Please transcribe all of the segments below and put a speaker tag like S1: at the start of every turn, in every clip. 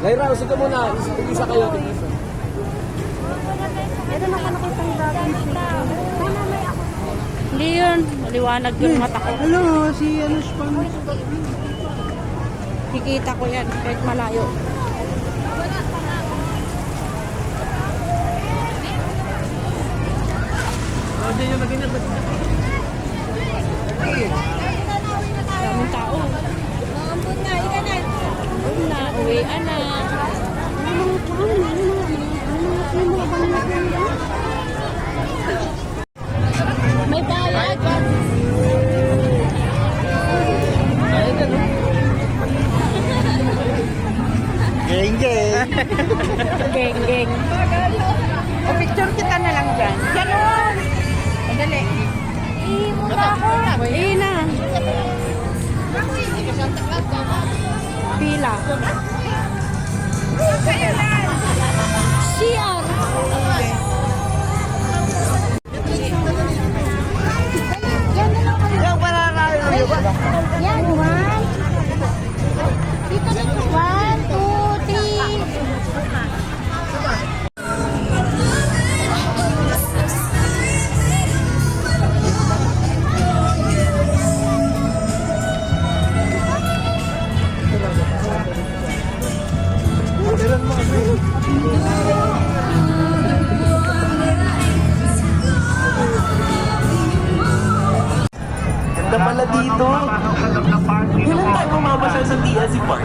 S1: Mayra, usig ka muna. Tig-isa kayo, tig-isa.
S2: Ito nakanakitang dragon shake. Sana may ako.
S3: Hindi yun. Maliwanag yung mata ko.
S4: Hello, si ano spam.
S3: Kikita ko yan kahit malayo. Daming tao.
S2: Ampun na, ika na.
S3: Uwi na, uwian na. May bayad.
S4: Geng, geng.
S3: Geng, geng. O picture kita na lang dyan. Ganon. Madali.
S2: Muna ako.
S3: Na. Pila. CR.
S4: Yung parang
S2: Yan, one. Dito na. 1, 2, 3.
S1: Ganda pala dito. Kailan tayo bumabasal sa TLC Park?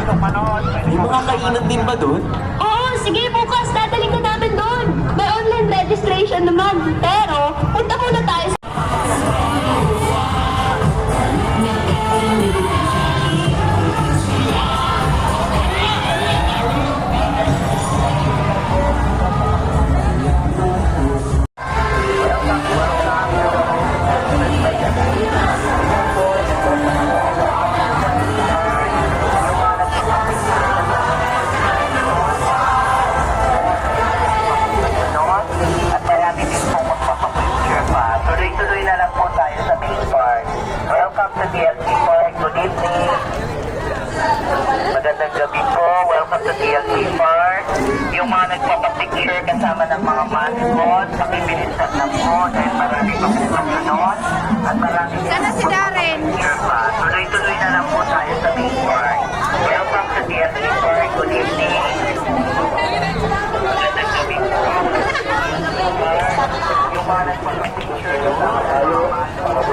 S1: May mga kainan din ba doon?
S5: Oo, sige, bukas dadali ka namin doon. May online registration naman. Pero, punta muna tayo sa...
S6: At marami din po magpapapicture pa. Tuloy-tuloy na lang po tayo sa main park. Welcome to TLC Park. Good evening. Magandang gabi po. Welcome to TLC Park. Yung mga nagpapapicture kasama ng mga mascot, pakibilisan na po dahil marami pa po kasunod. At marami din
S3: Sana si Darren.
S6: picture pa. Tuloy-tuloy na lang po tayo sa main park. Welcome to TLC Park. Good evening. Magandang gabi po. Yung mga nagpapapicture kasama ng mga mascot.